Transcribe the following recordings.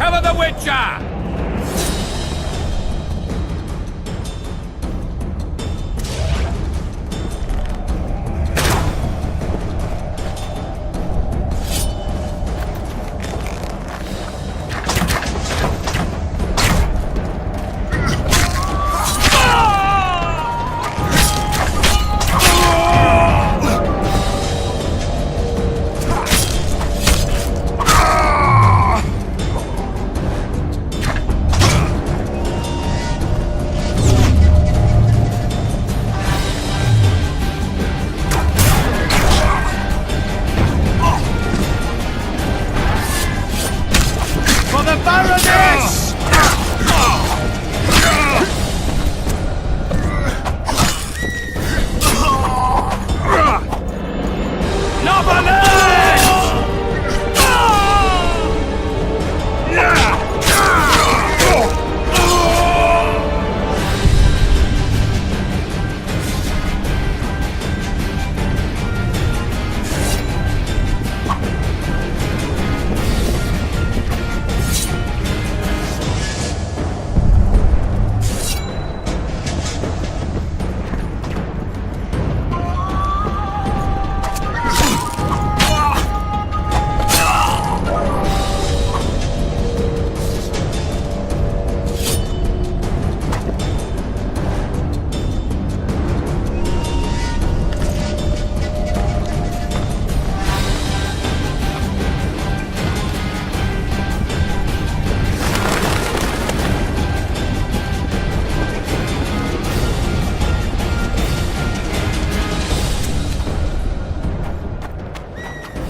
Cover the Witcher!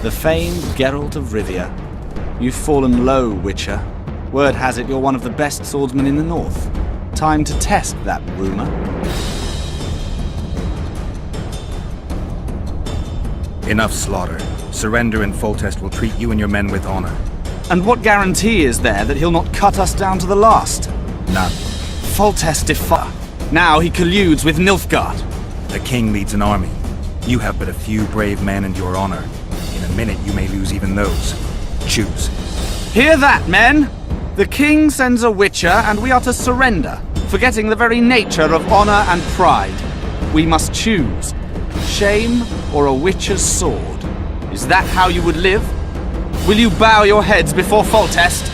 The famed Geralt of Rivia. You've fallen low, Witcher. Word has it you're one of the best swordsmen in the north. Time to test that rumor. Enough slaughter. Surrender and Foltest will treat you and your men with honor. And what guarantee is there that he'll not cut us down to the last? None. Foltest defer. Now he colludes with Nilfgaard. The king leads an army. You have but a few brave men and your honor. In a minute you may lose even those. Choose. Hear that, men? The king sends a Witcher and we are to surrender, forgetting the very nature of honor and pride. We must choose. Shame or a Witcher's sword? Is that how you would live? Will you bow your heads before Foltest?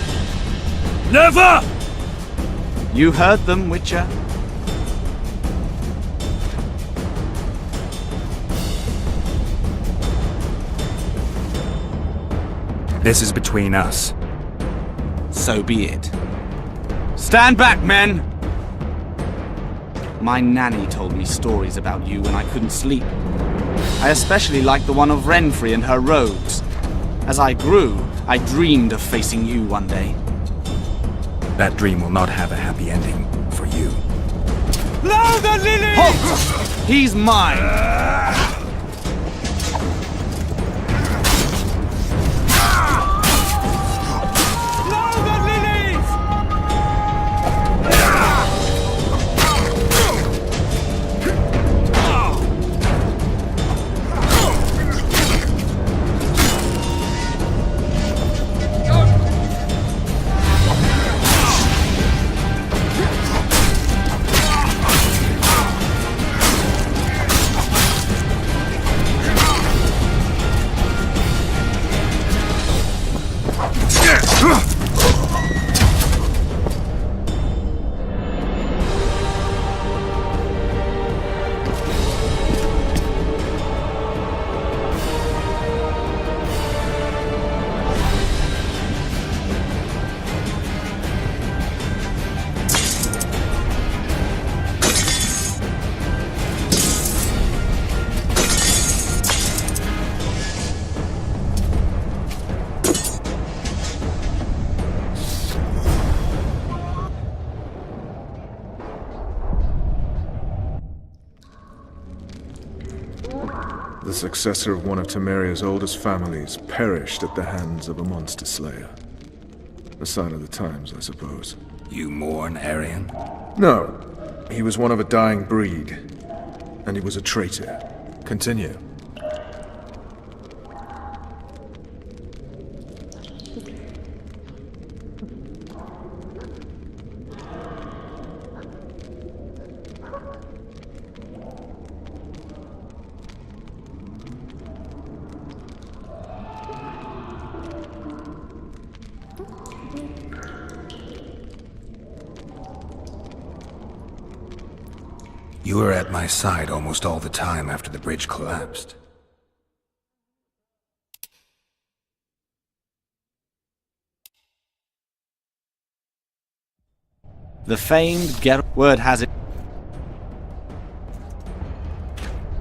Never! You heard them, Witcher. This is between us. So be it. Stand back, men! My nanny told me stories about you when I couldn't sleep. I especially liked the one of Renfri and her rogues. As I grew, I dreamed of facing you one day. That dream will not have a happy ending for you. Blow the lilies! Halt! He's mine! The successor of one of Temeria's oldest families perished at the hands of a monster slayer. A sign of the times, I suppose. You mourn, Arian? No. He was one of a dying breed. And he was a traitor. Continue. You were at my side almost all the time after the bridge collapsed. The famed word has it.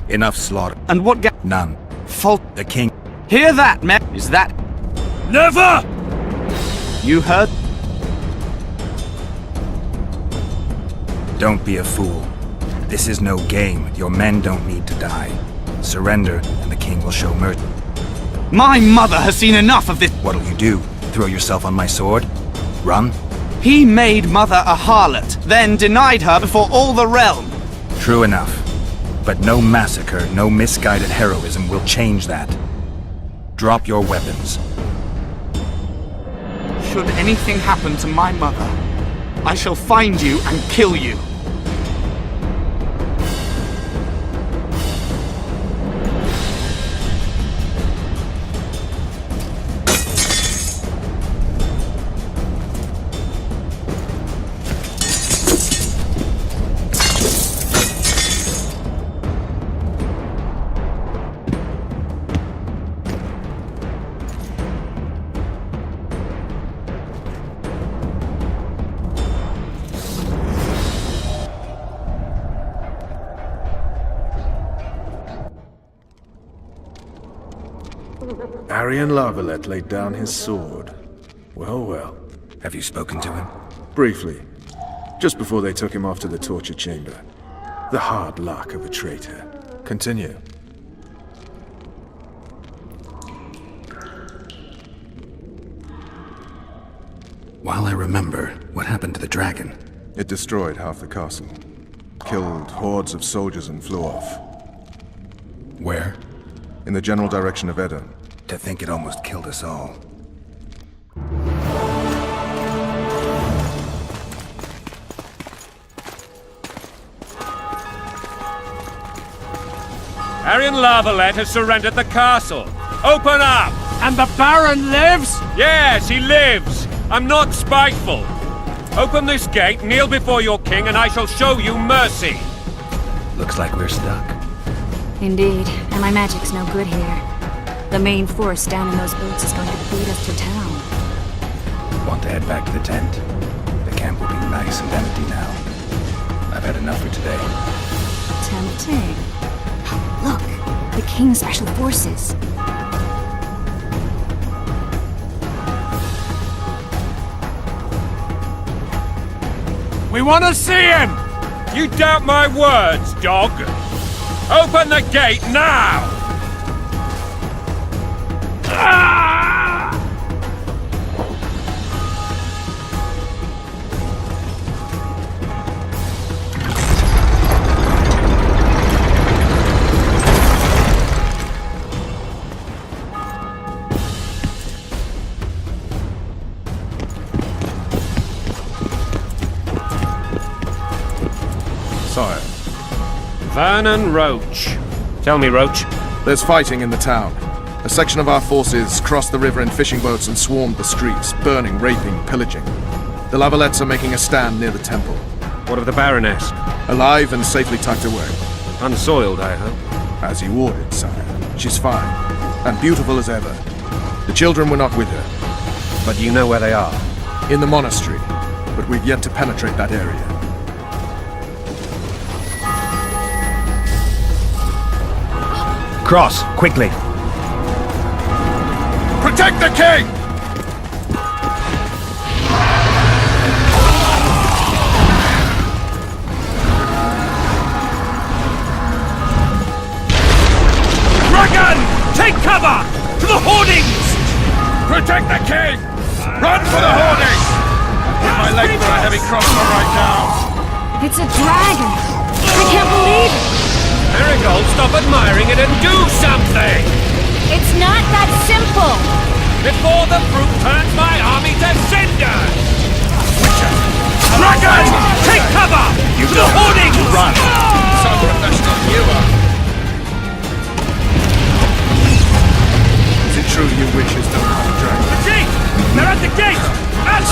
Enough slaughter. And what None. fault? The king. Hear that, men? Is that Never! you heard? Don't be a fool. This is no game. Your men don't need to die. Surrender, and the king will show mercy. My mother has seen enough of this. What'll you do? Throw yourself on my sword? Run? He made mother a harlot, then denied her before all the realm. True enough. But no massacre, no misguided heroism will change that. Drop your weapons. Should anything happen to my mother, I shall find you and kill you. Arian Lavalette laid down his sword. Well, well. Have you spoken to him? Briefly. Just before they took him off to the torture chamber. The hard luck of a traitor. Continue. While I remember, what happened to the dragon? It destroyed half the castle. Killed hordes of soldiers and flew off. Where? In the general direction of Edom. To think it almost killed us all. Arian Lavalette has surrendered the castle. Open up! And the Baron lives? Yes, he lives. I'm not spiteful. Open this gate, kneel before your king, and I shall show you mercy. Looks like we're stuck. Indeed, and my magic's no good here. The main force down in those boats is going to beat us to town. Want to head back to the tent? The camp will be nice and empty now. I've had enough for today. Tempting. Look, the King's Special Forces. We want to see him! You doubt my words, dog? Open the gate now! Sire, Vernon Roach. Tell me, Roach. there's fighting in the town. A section of our forces crossed the river in fishing boats and swarmed the streets, burning, raping, pillaging. The Lavalettes are making a stand near the temple. What of the Baroness? Alive and safely tucked away. Unsoiled, I hope. As you ordered, sire. She's fine, and beautiful as ever. The children were not with her. But you know where they are? In the monastery, but we've yet to penetrate that area. Cross, quickly! Protect the king! Dragon! Take cover! To the hoardings! Protect the king! Run for the hoarding! Put my leg for a heavy crossbow right now! It's a dragon! I can't believe it! Marigold, stop admiring it and do something! It's not that simple! Before the fruit turns my army to cinder! Dragon! Take cover! To the hoardings! Run! So professional you are! Is it true you witches don't have a dragon? The gate! They're at the gate! At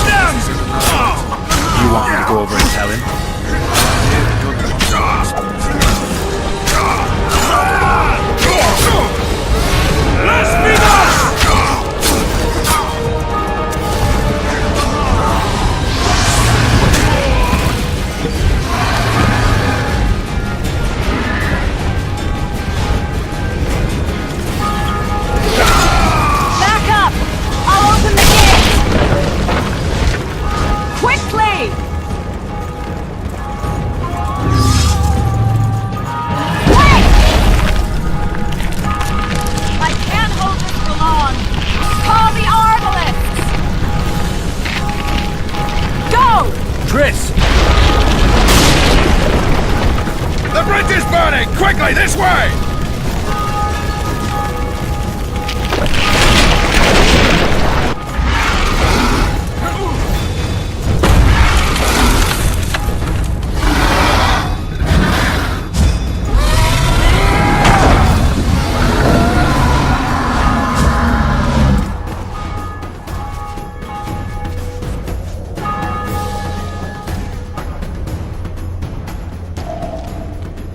Chris! The bridge is burning! Quickly, this way!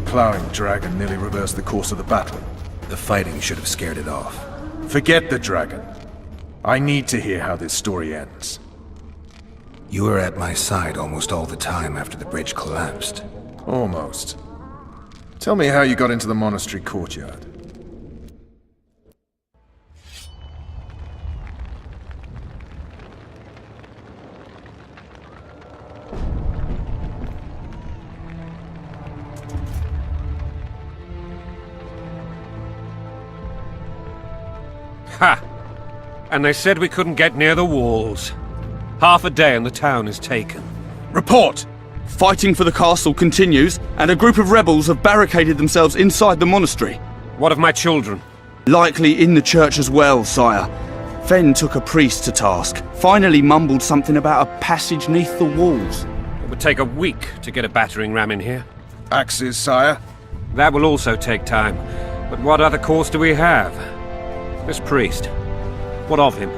Plowing dragon nearly reversed the course of the battle. The fighting should have scared it off. Forget the dragon. I need to hear how this story ends. You were at my side almost all the time after the bridge collapsed. Almost. Tell me how you got into the monastery courtyard. Ha! And they said we couldn't get near the walls. Half a day and the town is taken. Report! Fighting for the castle continues, and a group of rebels have barricaded themselves inside the monastery. What of my children? Likely in the church as well, sire. Fen took a priest to task, finally mumbled something about a passage neath the walls. It would take a week to get a battering ram in here. Axes, sire? That will also take time. But what other course do we have? This priest. What of him?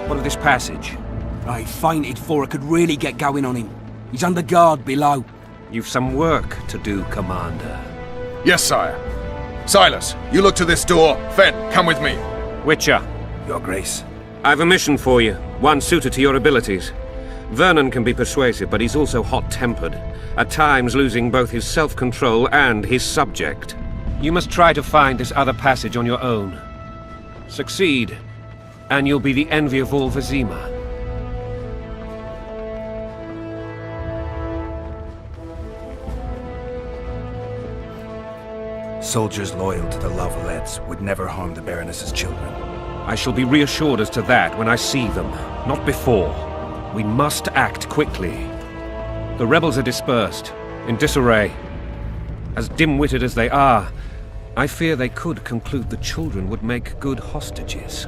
What of this passage? I fainted before I could really get going on him. He's under guard below. You've some work to do, Commander. Yes, sire. Silas, you look to this door. Fen, come with me. Witcher, Your Grace. I've a mission for you, one suited to your abilities. Vernon can be persuasive, but he's also hot-tempered, at times losing both his self-control and his subject. You must try to find this other passage on your own. Succeed, and you'll be the envy of all Vizima. Soldiers loyal to the Lavalets would never harm the Baroness's children. I shall be reassured as to that when I see them, not before. We must act quickly. The rebels are dispersed, in disarray. As dim-witted as they are, I fear they could conclude the children would make good hostages.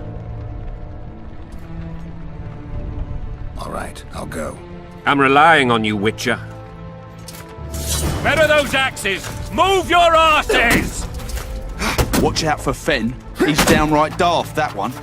All right, I'll go. I'm relying on you, Witcher. Better those axes! Move your asses! Watch out for Fen. He's downright daft, that one.